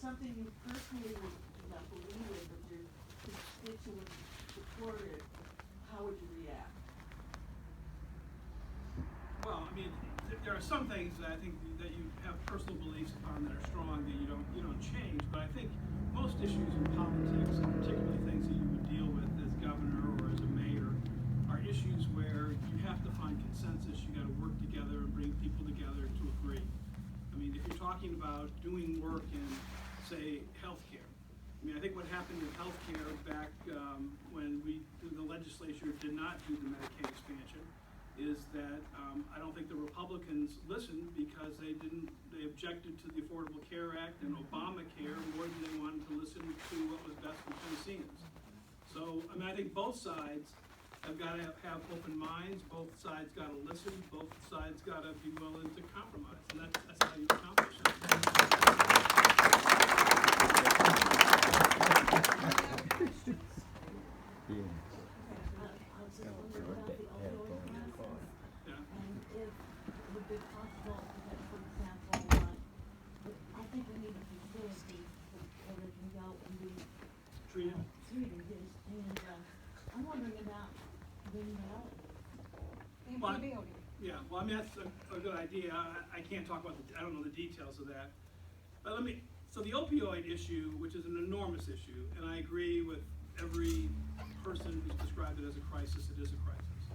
something you personally would not believe in, but your constituents support it, how would you react? Well, I mean, there are some things that I think that you have personal beliefs upon that are strong that you don't change. But I think most issues in politics, and particularly things that you would deal with as governor or as a mayor, are issues where you have to find consensus. You got to work together and bring people together to agree. I mean, if you're talking about doing work in, say, healthcare. I mean, I think what happened in healthcare back when the legislature did not do the Medicaid expansion is that I don't think the Republicans listened because they objected to the Affordable Care Act and Obamacare more than they wanted to listen to what was best for Tennesseans. So, I mean, I think both sides have got to have open minds, both sides got to listen, both sides got to be willing to compromise, and that's how you accomplish it. Well, I mean, that's a good idea. I can't talk about I don't know the details of that. But so the opioid issue, which is an enormous issue, and I agree with every person who's described it as a crisis, it is a crisis.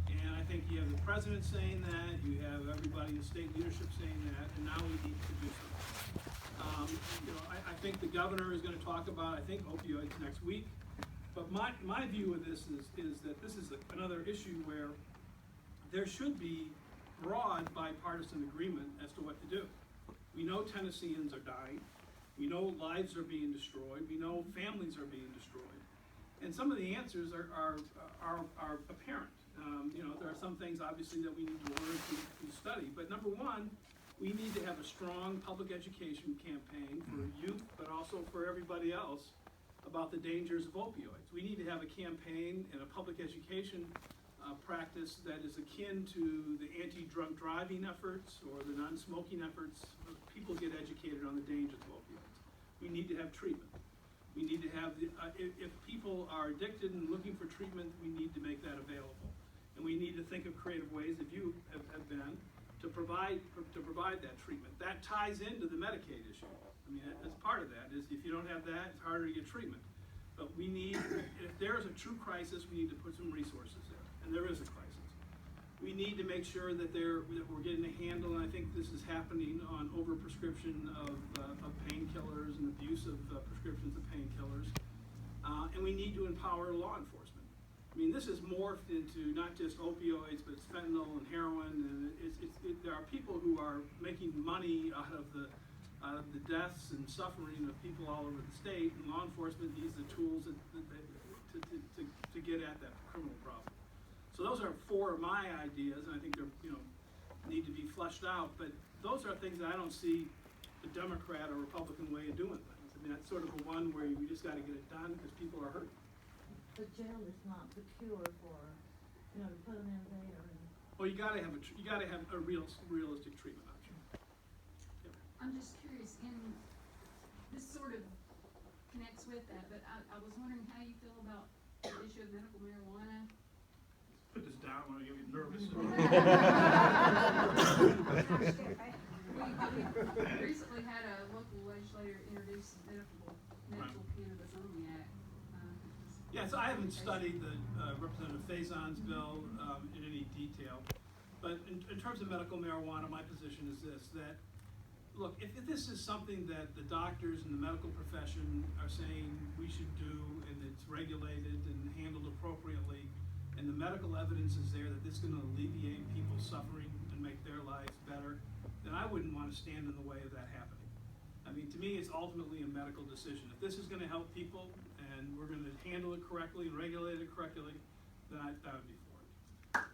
And I think you have the president saying that, you have everybody in the state leadership saying that, and now we need to do something. I think the governor is going to talk about, I think, opioids next week. But my view of this is that this is another issue where there should be broad bipartisan agreement as to what to do. We know Tennesseans are dying. We know lives are being destroyed. We know families are being destroyed. And some of the answers are apparent. There are some things obviously that we need to learn to study. But number one, we need to have a strong public education campaign for youth, but also for everybody else about the dangers of opioids. We need to have a campaign and a public education practice that is akin to the anti-drunk driving efforts or the non-smoking efforts. People get educated on the dangers of opioids. We need to have treatment. We need to have, if people are addicted and looking for treatment, we need to make that available. And we need to think of creative ways, if you have been, to provide that treatment. That ties into the Medicaid issue. I mean, that's part of that, is if you don't have that, it's harder to get treatment. But we need, if there's a true crisis, we need to put some resources there. And there is a crisis. We need to make sure that we're getting a handle, and I think this is happening on overprescription of painkillers and abuse of prescriptions of painkillers. And we need to empower law enforcement. I mean, this has morphed into not just opioids, but it's fentanyl and heroin, and there are people who are making money out of the deaths and suffering of people all over the state, and law enforcement needs the tools to get at that criminal problem. So those are four of my ideas, and I think they're need to be fleshed out. But those are things that I don't see the Democrat or Republican way of doing things. I mean, that's sort of a one where we just got to get it done because people are hurting. But jail is not the cure for, to put them in there. Well, you got to have a realistic treatment option. Yeah. I'm just curious, and this sort of connects with that, but I was wondering how you feel about the issue of medical marijuana. Put this down when I get nervous. We recently had a local legislator introduce the medical cannabis only act. Yeah, so I haven't studied the Representative Faison's bill in any detail, but in terms of medical marijuana, my position is this, that, look, if this is something that the doctors and the medical profession are saying we should do, and it's regulated and handled appropriately, and the medical evidence is there that this is going to alleviate people's suffering and make their lives better, then I wouldn't want to stand in the way of that happening. I mean, to me, it's ultimately a medical decision. If this is going to help people and we're going to handle it correctly and regulate it correctly, then I would be for it.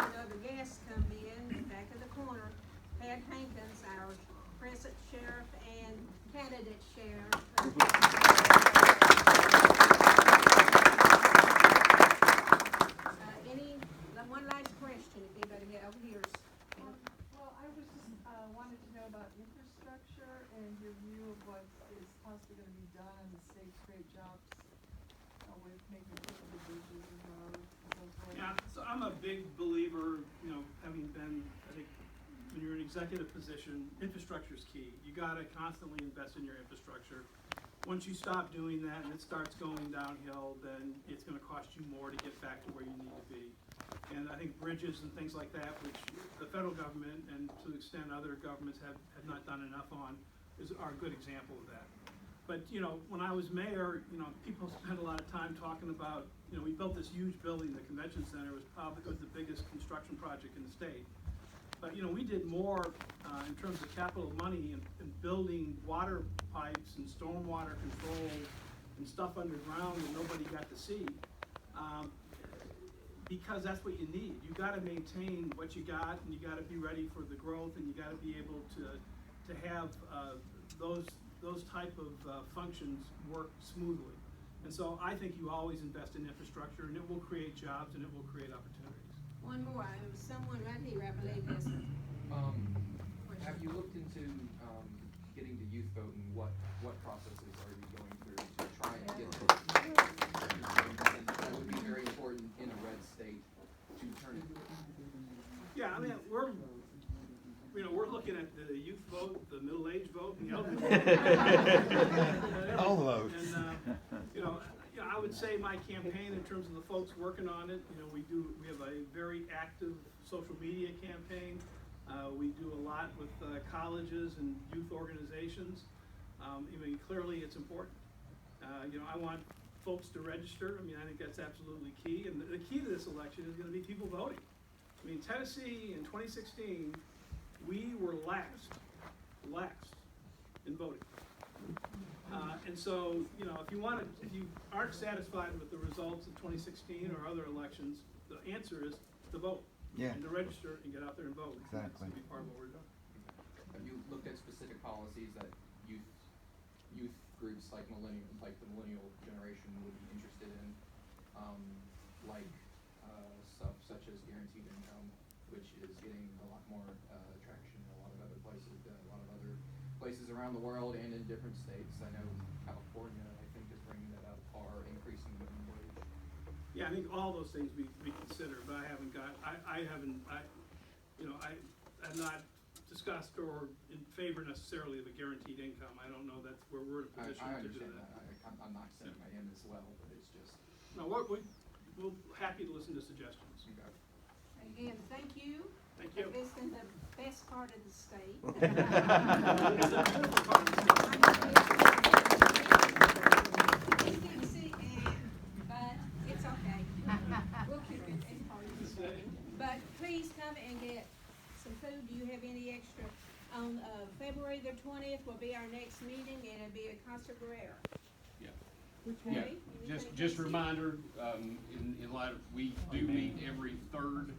Another guest come in, back of the corner, Pat Hankins, our present sheriff and candidate sheriff. One last question, if anybody get over here. Well, create jobs, with maybe putting the bridges and roads and so forth. Yeah, so I'm a big believer, you know, having been, I think, when you're in an executive position, infrastructure is key. You gotta constantly invest in your infrastructure. Once you stop doing that and it starts going downhill, then it's gonna cost you more to get back to where you need to be. And I think bridges and things like that, which the federal government and to the extent other governments have not done enough on, are a good example of that. But, you know, when I was mayor, you know, people spent a lot of time talking about, you know, we built this huge building, the convention center was the biggest construction project in the state. But, you know, we did more in terms of capital money in building water pipes and stormwater control and stuff underground that nobody got to see. Because that's what you need. You gotta maintain what you got, and you gotta be ready for the growth, and you gotta be able to have those type of functions work smoothly. And so I think you always invest in infrastructure, and it will create jobs, and it will create opportunities. One more, there was someone right here, I believe, has Have you looked into, getting the youth vote, and what processes are you going through to try and get the, and that would be very important in a red state to turn it. Yeah, I mean, we're looking at the youth vote, the middle-aged vote, and the elderly vote. All the votes. And, you know, I would say my campaign, in terms of the folks working on it, you know, we have a very active social media campaign. We do a lot with colleges and youth organizations. I mean, clearly it's important. You know, I want folks to register. I mean, I think that's absolutely key. And the key to this election is gonna be people voting. I mean, Tennessee in 2016, we were last in voting. And so, you know, if you aren't satisfied with the results of 2016 or other elections, the answer is to vote. Yeah. And to register and get out there and vote. Exactly. That's gonna be part of what we're doing. Have you looked at specific policies that youth groups like the millennial generation would be interested in? Like, stuff such as guaranteed income, which is getting a lot more, traction in a lot of other places around the world and in different states. I know California, I think, is bringing that up, or increasing the minimum wage. Yeah, I think all those things we consider, but I have not discussed or in favor necessarily of a guaranteed income. I don't know that's where we're in a position I to do understand that. that. I'm not saying I am as well, but it's just. No, we're happy to listen to suggestions. Okay. Again, thank you. Thank you. For visiting the best part of the state. It's a beautiful part of the state. It's good to see, but it's okay. We'll keep it as part of the state. But please come and get some food. Do you have any extra? On February the 20th will be our next meeting, and it'll be at Casa Guerrero. Yeah. Okay? Just a reminder, in light of, we do meet every third